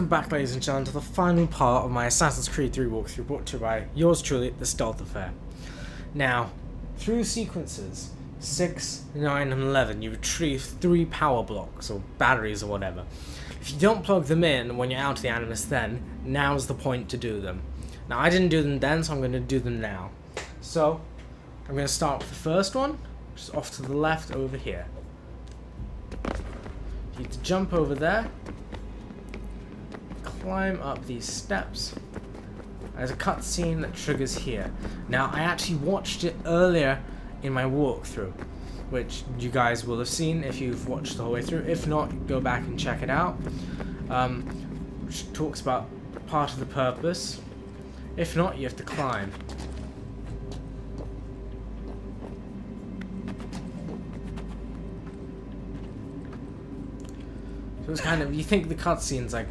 welcome back, ladies and gentlemen, to the final part of my Assassin's Creed 3 walkthrough, brought to you by yours truly, The Stealth Affair. Now, through sequences 6, 9, and 11, you retrieve 3 power blocks, or batteries or whatever. If you don't plug them in when you're out of the Animus then, now's the point to do them. Now, I didn't do them then, so I'm going to do them now. So, I'm going to start with the first one, which is off to the left over here. You need to jump over there, climb up these steps. There's a cutscene that triggers here. Now, I actually watched it earlier in my walkthrough, which you guys will have seen if you've watched the whole way through. If not, go back and check it out. Which talks about part of the purpose. If not, you have to climb. So it's kind of, you think the cutscene's like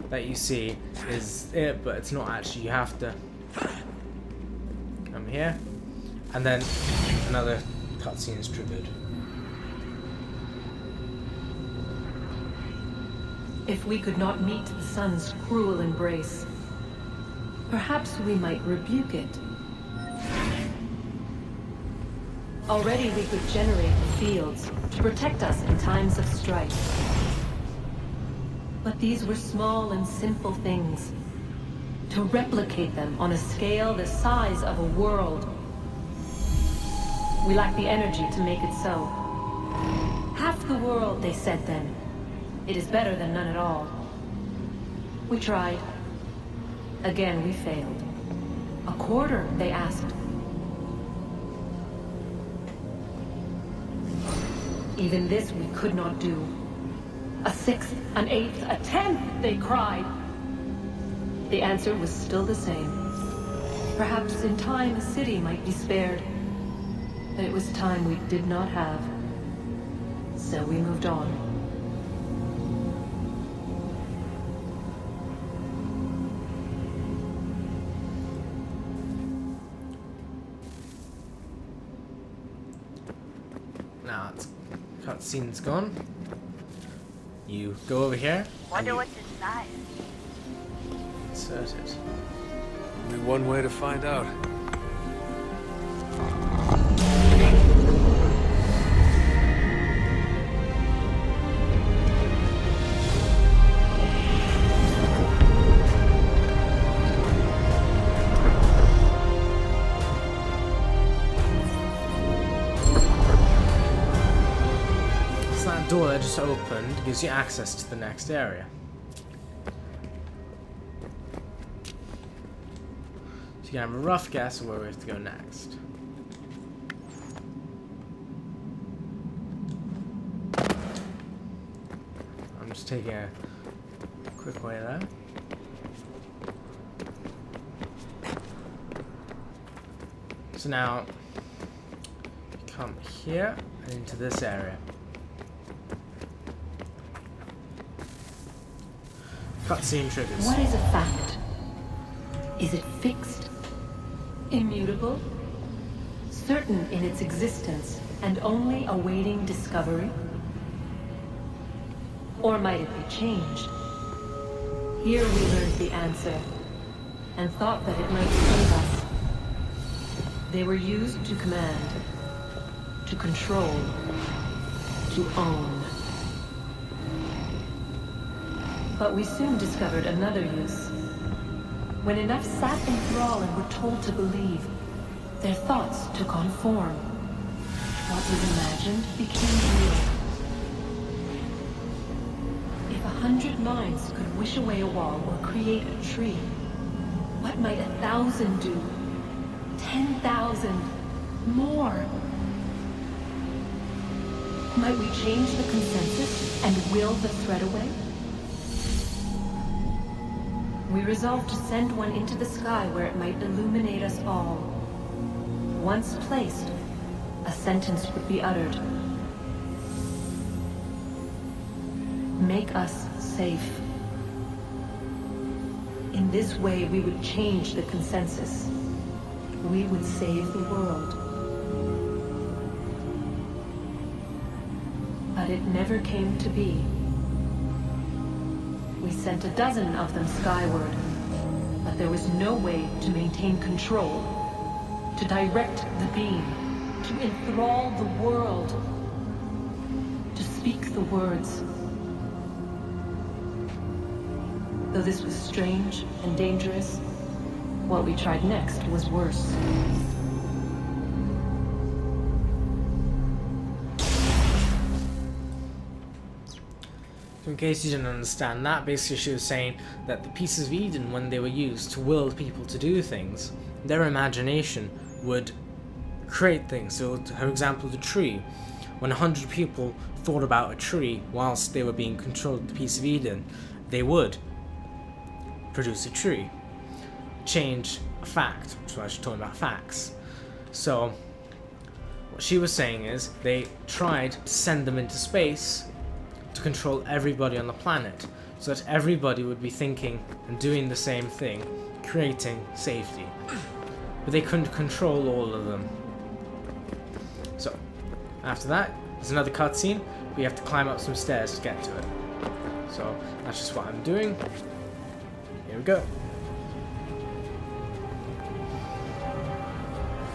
that you see is it, but it's not actually. You have to come here, and then another cutscene is triggered. If we could not meet the sun's cruel embrace, perhaps we might rebuke it. Already we could generate the fields to protect us in times of strife. But these were small and simple things. To replicate them on a scale the size of a world, we lack the energy to make it so. Half the world, they said then. It is better than none at all. We tried. Again, we failed. A quarter, they asked. Even this we could not do. A sixth, an eighth, a tenth, they cried. The answer was still the same. Perhaps in time a city might be spared. But it was time we did not have. So we moved on. Now, cutscene's gone. You go over here. Wonder what's inside. Insert it. Only one way to find out. Door that just opened gives you access to the next area. So you can have a rough guess of where we have to go next. I'm just taking a quick way there. So now you come here and into this area. Cutscene triggers. What is a fact? Is it fixed? Immutable? Certain in its existence and only awaiting discovery? Or might it be changed? Here we learned the answer and thought that it might save us. They were used to command, to control, to own. But we soon discovered another use. When enough sat in thrall and were told to believe, their thoughts took on form. What was imagined became real. If 100 minds could wish away a wall or create a tree, what might 1,000 do? 10,000? More? Might we change the consensus and will the threat away? We resolved to send one into the sky where it might illuminate us all. Once placed, a sentence would be uttered. Make us safe. In this way, we would change the consensus. We would save the world. But it never came to be. We sent a dozen of them skyward, but there was no way to maintain control, to direct the beam, to enthrall the world, to speak the words. Though this was strange and dangerous, what we tried next was worse. So in case you didn't understand that, basically she was saying that the pieces of Eden, when they were used to will people to do things, their imagination would create things. So, for example, the tree. When 100 people thought about a tree whilst they were being controlled with the piece of Eden, they would produce a tree. Change a fact, which is why she's talking about facts. So, what she was saying is they tried to send them into space to control everybody on the planet, so that everybody would be thinking and doing the same thing, creating safety. But they couldn't control all of them. So, after that, there's another cutscene. We have to climb up some stairs to get to it. So, that's just what I'm doing. Here we go.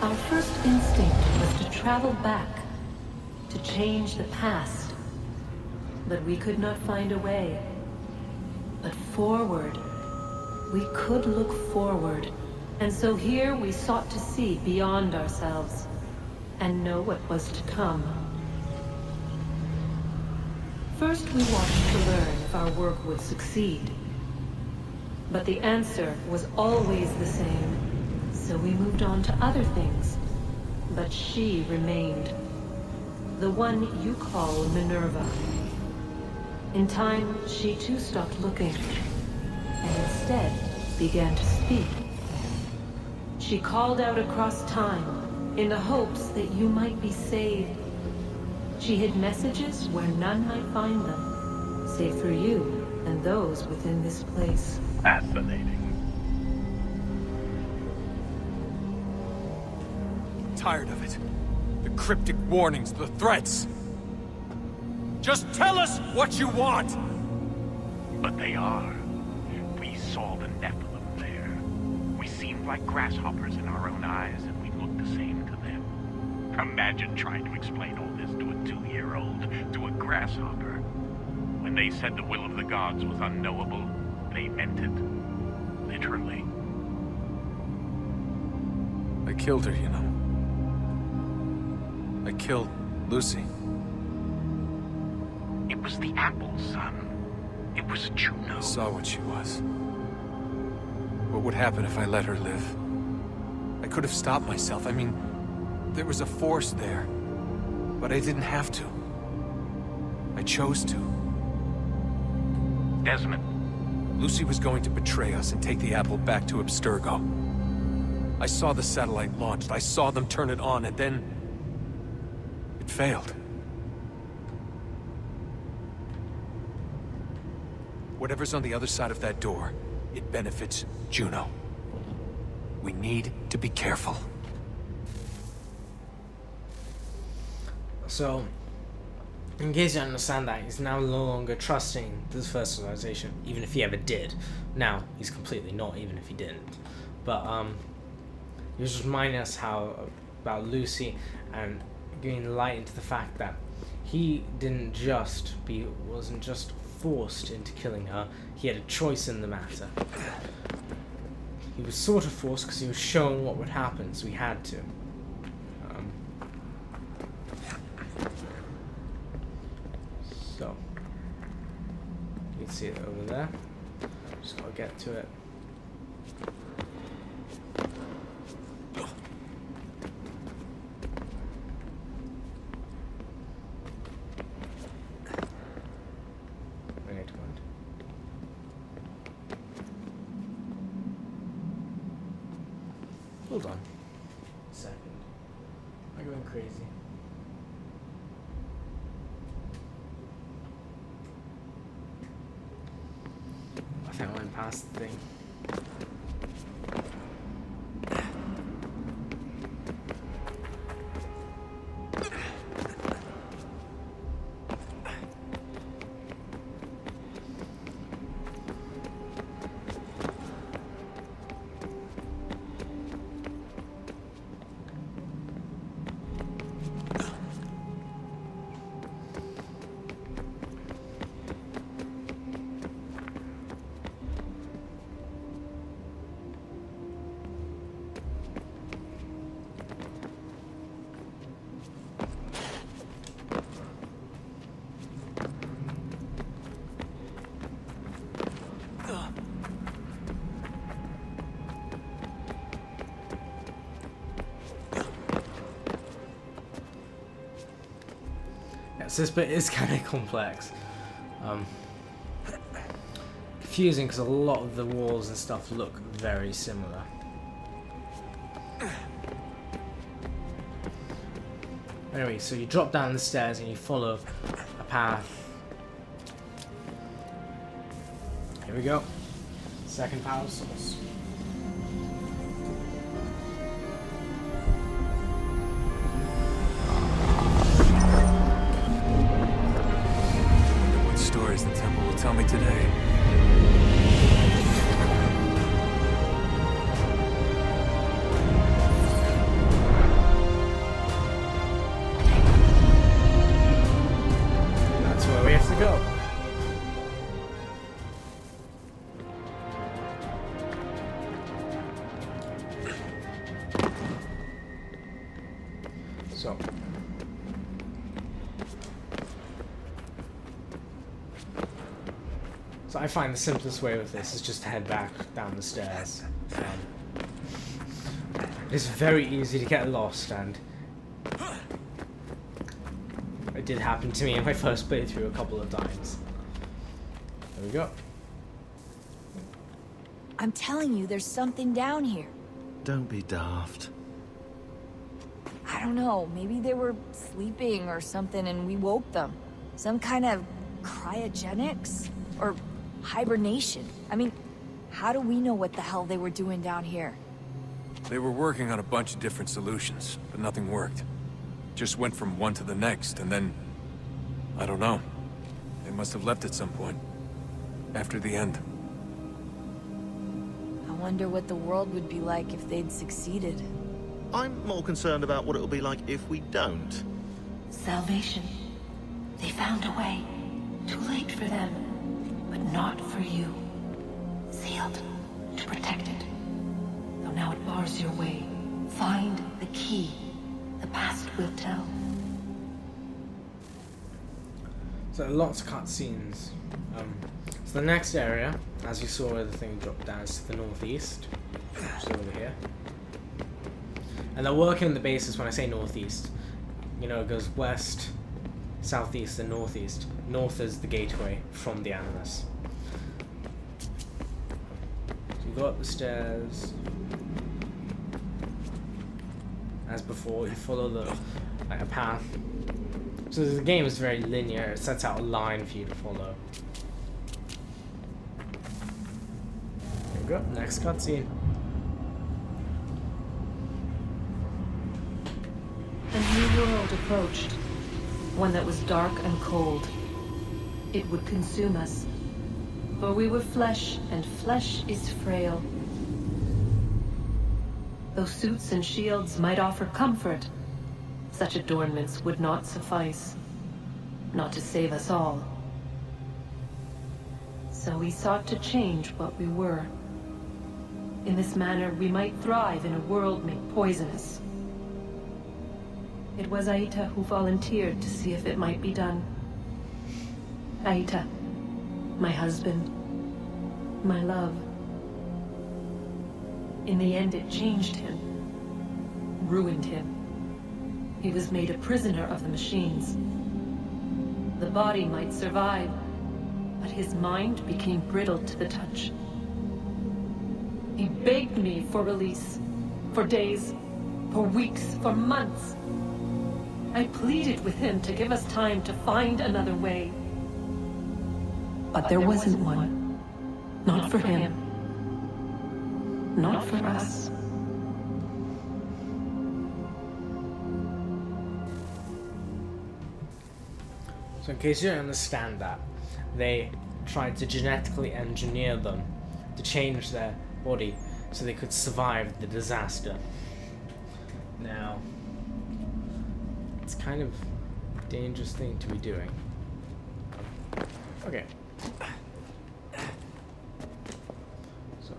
Our first instinct was to travel back, to change the past. But we could not find a way. But forward, we could look forward. And so here we sought to see beyond ourselves and know what was to come. First we watched to learn if our work would succeed. But the answer was always the same. So we moved on to other things. But she remained. The one you call Minerva. In time, she too stopped looking, and instead began to speak. She called out across time, in the hopes that you might be saved. She hid messages where none might find them, save for you and those within this place. Fascinating. Tired of it. The cryptic warnings, the threats. Just tell us what you want! But they are. We saw the Nephilim there. We seemed like grasshoppers in our own eyes, and we looked the same to them. Imagine trying to explain all this to a 2-year-old, to a grasshopper. When they said the will of the gods was unknowable, they meant it. Literally. I killed her, you know. I killed Lucy. It was the apple, son. It was Juno. I saw what she was. What would happen if I let her live? I could have stopped myself. I mean, there was a force there. But I didn't have to. I chose to. Desmond. Lucy was going to betray us and take the apple back to Abstergo. I saw the satellite launched. I saw them turn it on, and then... it failed. Whatever's on the other side of that door, it benefits Juno. We need to be careful. So, in case you understand that, he's now no longer trusting this first civilization, even if he ever did. Now, he's completely not, even if he didn't. But, he was just reminding us about Lucy, and giving light into the fact that he wasn't just forced into killing her, he had a choice in the matter. He was sort of forced because he was shown what would happen, so he had to. So, you can see it over there. Just gotta get to it. Hold on a second. Am I going crazy? I think I went past the thing. Yeah, so this bit is kind of complex. Confusing because a lot of the walls and stuff look very similar. Anyway, so you drop down the stairs and you follow a path. Here we go. Second power source. What stories the temple will tell me today. That's where we have to go. So I find the simplest way with this is just to head back down the stairs. It's very easy to get lost, and it did happen to me in my first playthrough a couple of times. There we go. I'm telling you, there's something down here. Don't be daft. I don't know, maybe they were sleeping or something and we woke them. Some kind of cryogenics? Or hibernation? I mean, how do we know what the hell they were doing down here? They were working on a bunch of different solutions, but nothing worked. Just went from one to the next, and then... I don't know. They must have left at some point. After the end. I wonder what the world would be like if they'd succeeded. I'm more concerned about what it'll be like if we don't. Salvation. They found a way. Too late for them, but not for you. Sealed to protect it. Though now it bars your way. Find the key. The past will tell. So lots of cutscenes. So the next area, as you saw where the thing dropped down, is to the northeast, which is over here. And they're working on the basis when I say northeast. You know, it goes west, southeast, and northeast. North is the gateway from the Animus. So you go up the stairs. As before, you follow a path. So the game is very linear. It sets out a line for you to follow. There we go. Next cutscene. A new world approached. One that was dark and cold. It would consume us. For we were flesh, and flesh is frail. Though suits and shields might offer comfort, such adornments would not suffice. Not to save us all. So we sought to change what we were. In this manner, we might thrive in a world made poisonous. It was Aita who volunteered to see if it might be done. Aita, my husband, my love. In the end, it changed him, ruined him. He was made a prisoner of the machines. The body might survive, but his mind became brittle to the touch. He begged me for release, for days, for weeks, for months. I pleaded with him to give us time to find another way. But there wasn't one. Not for him. Not for us. So in case you don't understand that, they tried to genetically engineer them to change their body so they could survive the disaster. Now, it's kind of a dangerous thing to be doing. Okay. So.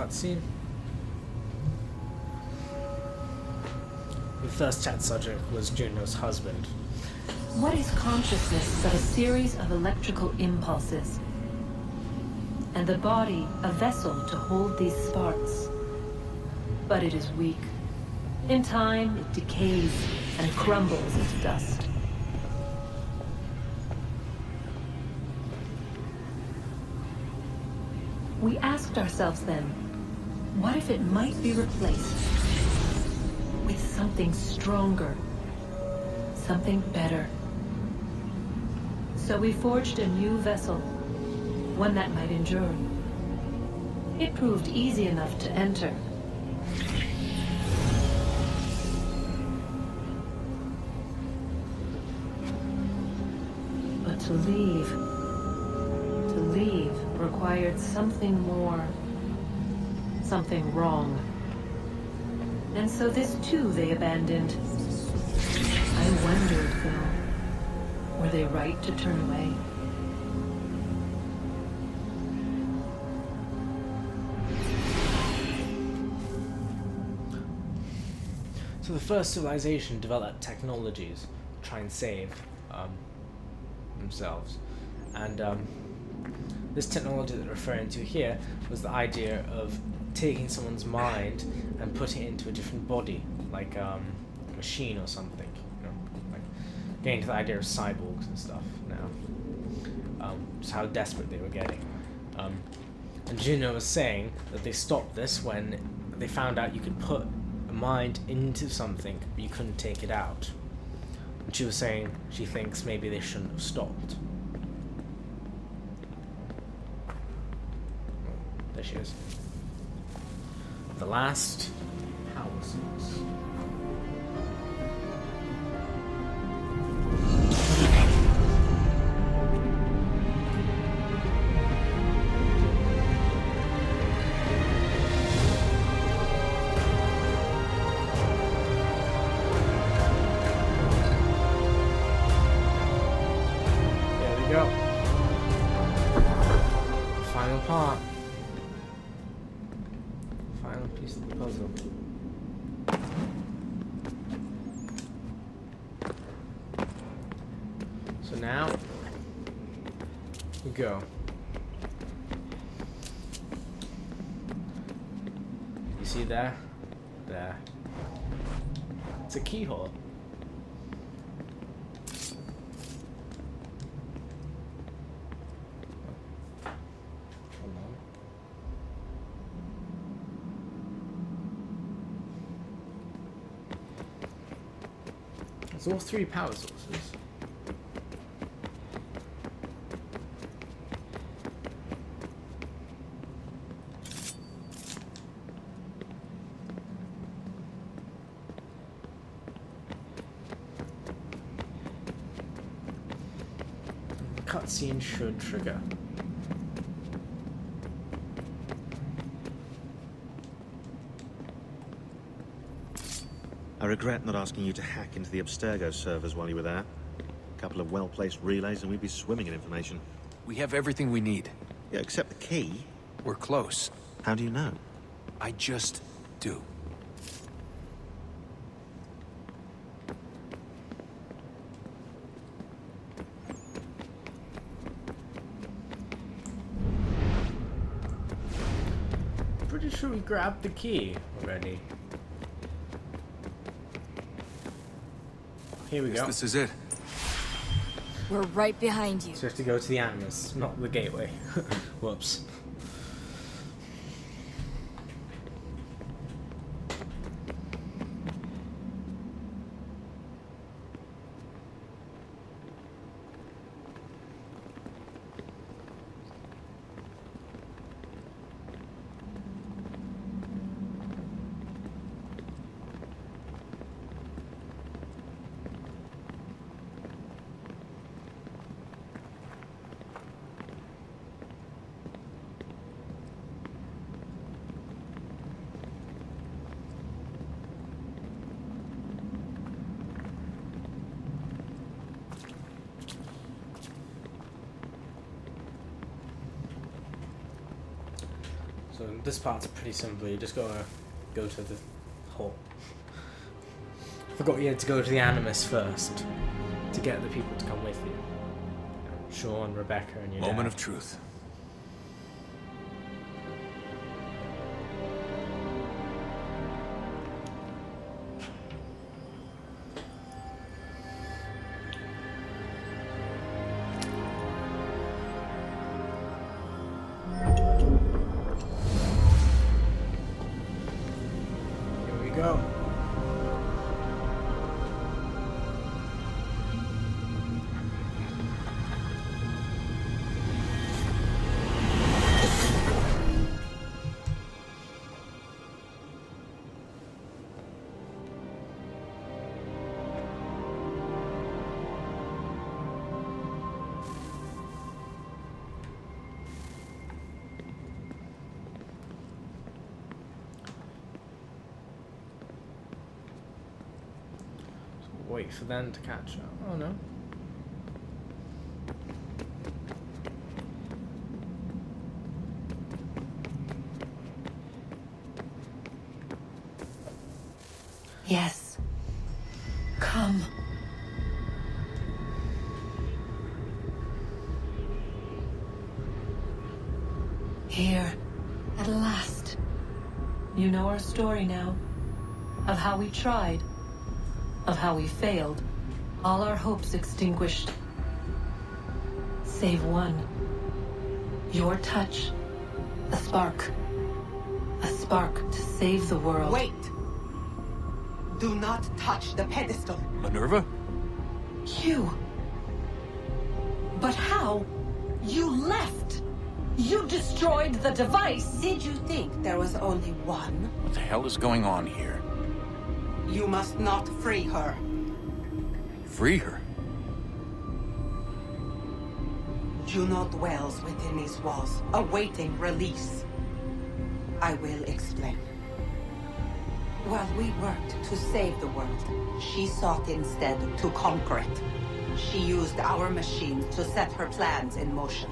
cutscene. The first chat subject was Juno's husband. What is consciousness but a series of electrical impulses? And the body a vessel to hold these sparks. But it is weak. In time, it decays and crumbles into dust. We asked ourselves then, what if it might be replaced with something stronger, something better? So we forged a new vessel, one that might endure. It proved easy enough to enter. But to leave required something more, something wrong. And so this too they abandoned. I wondered, though, were they right to turn away? So the first civilization developed technologies to try and save themselves. And this technology that they're referring to here was the idea of taking someone's mind and putting it into a different body, like a machine or something. You know, like getting to the idea of cyborgs and stuff now. Just how desperate they were getting. And Juno was saying that they stopped this when they found out you could put a mind into something, but you couldn't take it out. And she was saying she thinks maybe they shouldn't have stopped. There she is. The last power source. There we go. Final part. Final piece of the puzzle. So now we go. You see there? There. It's a keyhole. Hold on. It's all three power sources. The cutscene should trigger. I regret not asking you to hack into the Abstergo servers while you were there. A couple of well-placed relays and we'd be swimming in information. We have everything we need. Yeah, except the key. We're close. How do you know? I just do. Pretty sure we grabbed the key already. Here we go. This is it. We're right behind you. So we have to go to the Animus, not the gateway. Whoops. So this part's pretty simple. You just gotta go to the hole. Forgot you had to go to the Animus first to get the people to come with you. Sean, Rebecca, and your Moment dad. of truth. Here we go. Wait for them to catch up. Oh no. Yes. Come. Here, at last. You know our story now. Of how we tried. Of how we failed. All our hopes extinguished. Save one. Your touch. A spark. A spark to save the world. Wait! Do not touch the pedestal. Minerva? You. But how? You left. You destroyed the device. Did you think there was only one? What the hell is going on here? You must not free her. Free her? Juno dwells within these walls, awaiting release. I will explain. While we worked to save the world, she sought instead to conquer it. She used our machine to set her plans in motion.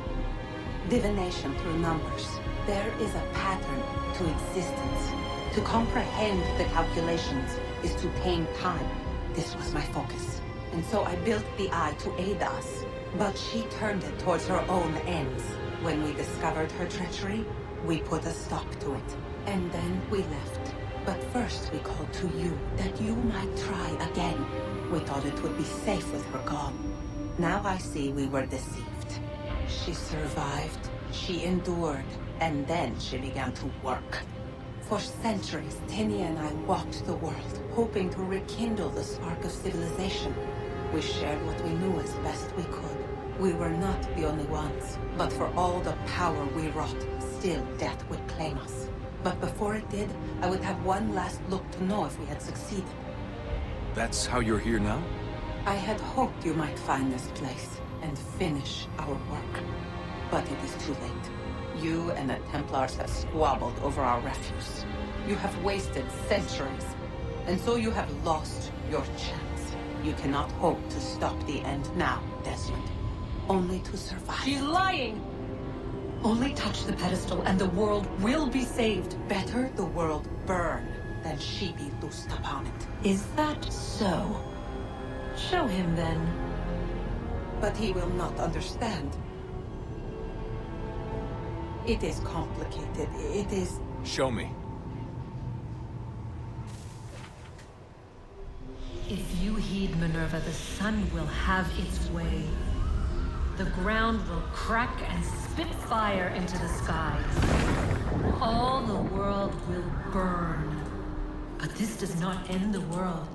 Divination through numbers. There is a pattern to existence. To comprehend the calculations is to tame time. This was my focus. And so I built the eye to aid us. But she turned it towards her own ends. When we discovered her treachery, we put a stop to it. And then we left. But first we called to you, that you might try again. We thought it would be safe with her gone. Now I see we were deceived. She survived, she endured, and then she began to work. For centuries, Tinny and I walked the world, hoping to rekindle the spark of civilization. We shared what we knew as best we could. We were not the only ones, but for all the power we wrought, still death would claim us. But before it did, I would have one last look to know if we had succeeded. That's how you're here now? I had hoped you might find this place and finish our work. But it is too late. You and the Templars have squabbled over our refuse. You have wasted centuries, and so you have lost your chance. You cannot hope to stop the end now, Desmond. Only to survive. She's lying! Only touch the pedestal and the world will be saved. Better the world burn than she be loosed upon it. Is that so? Show him then. But he will not understand. It is complicated. It is... Show me. If you heed Minerva, the sun will have its way. The ground will crack and spit fire into the skies. All the world will burn. But this does not end the world,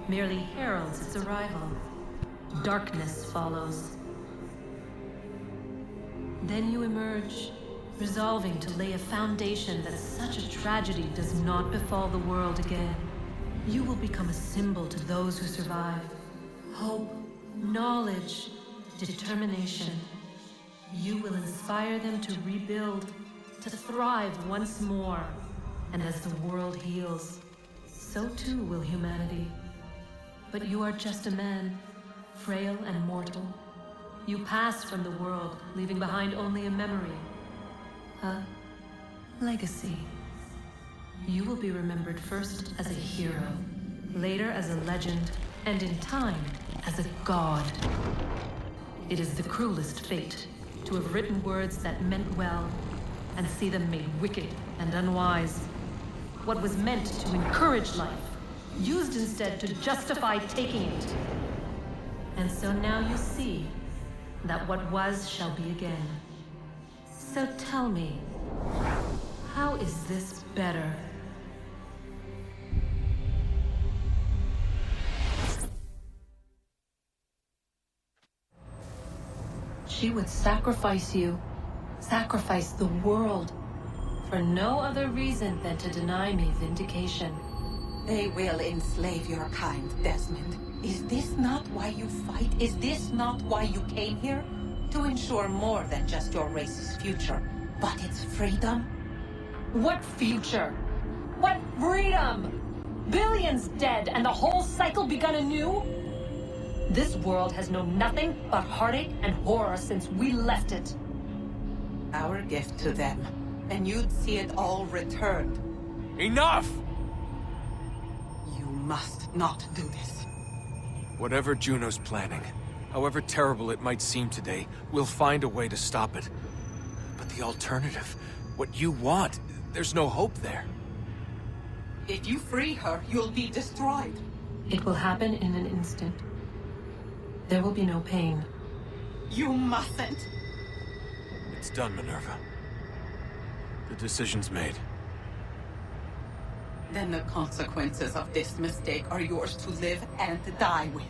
merely heralds its arrival. Darkness follows. Then you emerge, resolving to lay a foundation that such a tragedy does not befall the world again. You will become a symbol to those who survive. Hope, knowledge, determination. You will inspire them to rebuild, to thrive once more. And as the world heals, so too will humanity. But you are just a man, frail and mortal. You pass from the world, leaving behind only a memory. A Legacy. You will be remembered first as a hero, later as a legend, and in time, as a god. It is the cruelest fate to have written words that meant well, and see them made wicked and unwise. What was meant to encourage life, used instead to justify taking it. And so now you see that what was shall be again. So tell me, how is this better? She would sacrifice you, sacrifice the world, for no other reason than to deny me vindication. They will enslave your kind, Desmond. Is this not why you fight? Is this not why you came here? To ensure more than just your race's future, but its freedom? What future? What freedom? Billions dead and the whole cycle begun anew? This world has known nothing but heartache and horror since we left it. Our gift to them, and you'd see it all returned. Enough! You must not do this. Whatever Juno's planning, however terrible it might seem today, we'll find a way to stop it. But the alternative, what you want, there's no hope there. If you free her, you'll be destroyed. It will happen in an instant. There will be no pain. You mustn't. It's done, Minerva. The decision's made. Then the consequences of this mistake are yours to live and die with.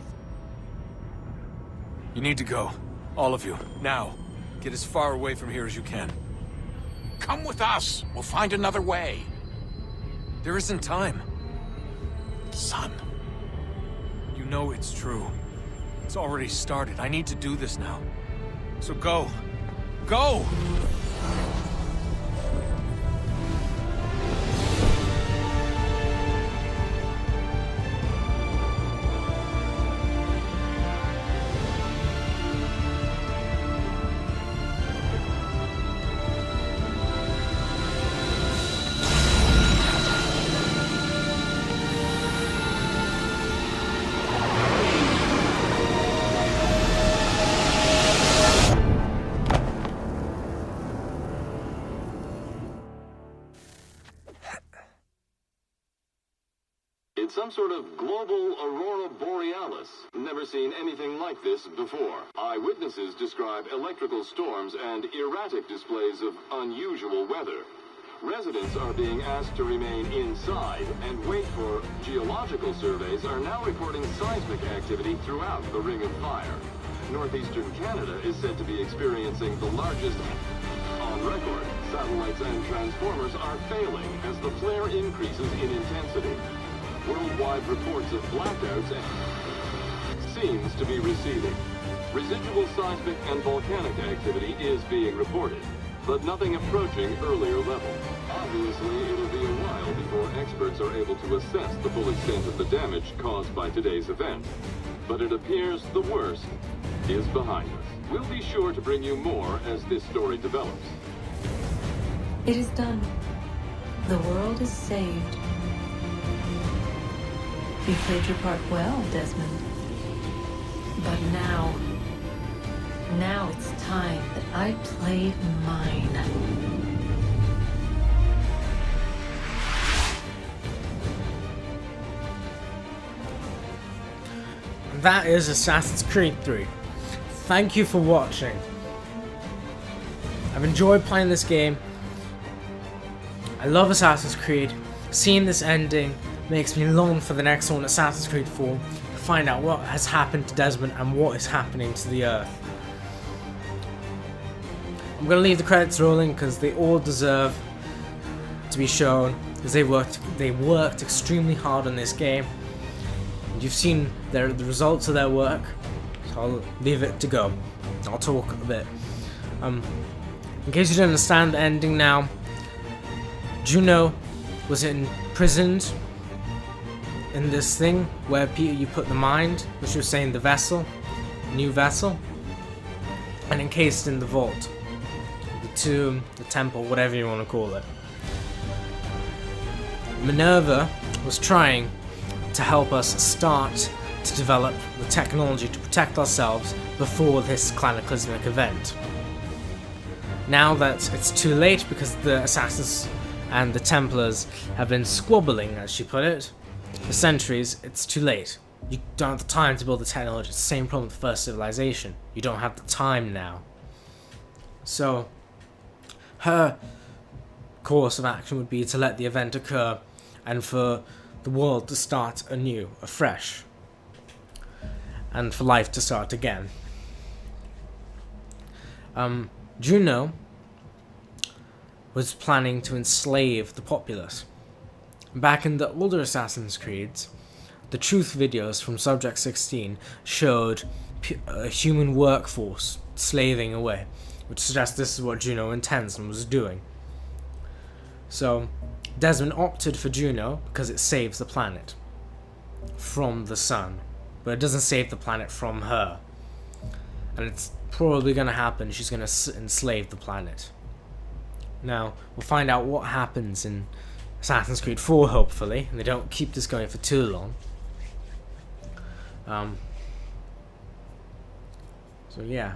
You need to go. All of you. Now. Get as far away from here as you can. Come with us. We'll find another way. There isn't time. Son. You know it's true. It's already started. I need to do this now. So go. Go! It's some sort of global aurora borealis. Never seen anything like this before. Eyewitnesses describe electrical storms and erratic displays of unusual weather. Residents are being asked to remain inside and wait for geological surveys are now reporting seismic activity throughout the Ring of Fire. Northeastern Canada is said to be experiencing the largest on record. Satellites and transformers are failing as the flare increases in intensity. Worldwide reports of blackouts seems to be receding. Residual seismic and volcanic activity is being reported, but nothing approaching earlier levels. Obviously, it'll be a while before experts are able to assess the full extent of the damage caused by today's event. But it appears the worst is behind us. We'll be sure to bring you more as this story develops. It is done. The world is saved. You played your part well, Desmond. But now it's time that I played mine. That is Assassin's Creed 3. Thank you for watching. I've enjoyed playing this game. I love Assassin's Creed. Seeing this ending makes me long for the next one, Assassin's Creed 4, to find out what has happened to Desmond and what is happening to the Earth. I'm going to leave the credits rolling because they all deserve to be shown, because they worked extremely hard on this game. And you've seen the results of their work, so I'll leave it to go. I'll talk a bit. In case you don't understand the ending now, Juno was imprisoned in this thing where you put the mind, which was saying the vessel, new vessel, and encased in the vault, the tomb, the temple, whatever you want to call it. Minerva was trying to help us start to develop the technology to protect ourselves before this cataclysmic event. Now that it's too late because the Assassins and the Templars have been squabbling, as she put it, for centuries, it's too late. You don't have the time to build the technology. It's the same problem with the first civilization. You don't have the time now. So, her course of action would be to let the event occur and for the world to start anew, afresh, and for life to start again. Juno was planning to enslave the populace. Back in the older Assassin's Creeds, the truth videos from Subject 16 showed a human workforce slaving away, which suggests this is what Juno intends and was doing. So, Desmond opted for Juno because it saves the planet from the sun, but it doesn't save the planet from her. And it's probably going to happen. She's going to enslave the planet. Now, we'll find out what happens in Assassin's Creed 4, hopefully, and they don't keep this going for too long. So yeah.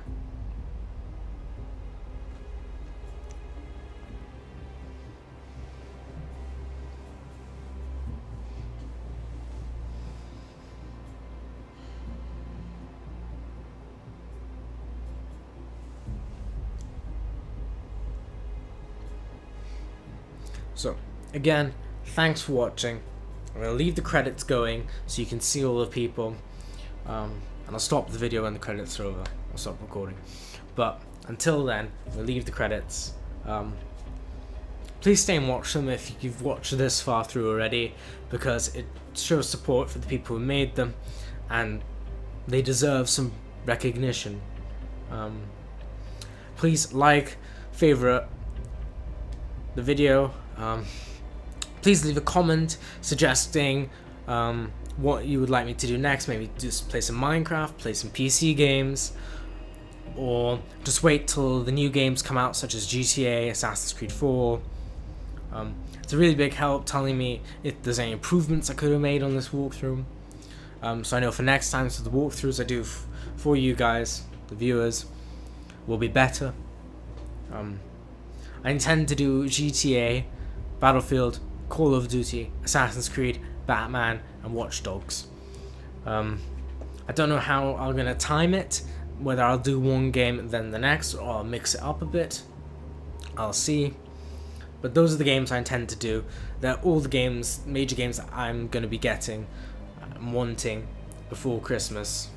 So, again, thanks for watching. I'm going to leave the credits going so you can see all the people. And I'll stop the video when the credits are over. I'll stop recording. But until then, we'll leave the credits. Please stay and watch them if you've watched this far through already, because it shows support for the people who made them, and they deserve some recognition. Please like, favorite the video. Please leave a comment suggesting what you would like me to do next. Maybe just play some Minecraft, play some PC games, or just wait till the new games come out, such as GTA, Assassin's Creed 4. It's a really big help telling me if there's any improvements I could have made on this walkthrough. So I know for next time, so the walkthroughs I do for you guys, the viewers, will be better. I intend to do GTA, Battlefield, Call of Duty, Assassin's Creed, Batman, and Watch Dogs. I don't know how I'm going to time it, whether I'll do one game then the next, or I'll mix it up a bit. I'll see. But those are the games I intend to do. They're all the games, major games that I'm going to be getting and wanting before Christmas.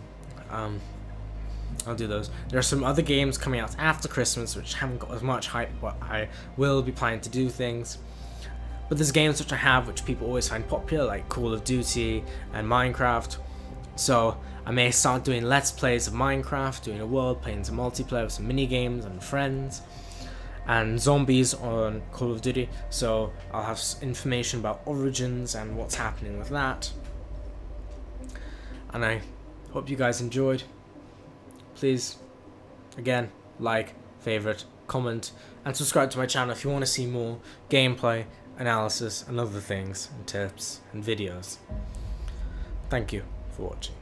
I'll do those. There are some other games coming out after Christmas which haven't got as much hype, but I will be planning to do things. But there's games which I have which people always find popular, like Call of Duty and Minecraft. So I may start doing Let's Plays of Minecraft, doing a world, playing some multiplayer with some mini games and friends, and zombies on Call of Duty. So I'll have information about Origins and what's happening with that. And I hope you guys enjoyed. Please, again, like, favorite, comment, and subscribe to my channel if you want to see more gameplay, analysis, and other things, and tips, and videos. Thank you for watching.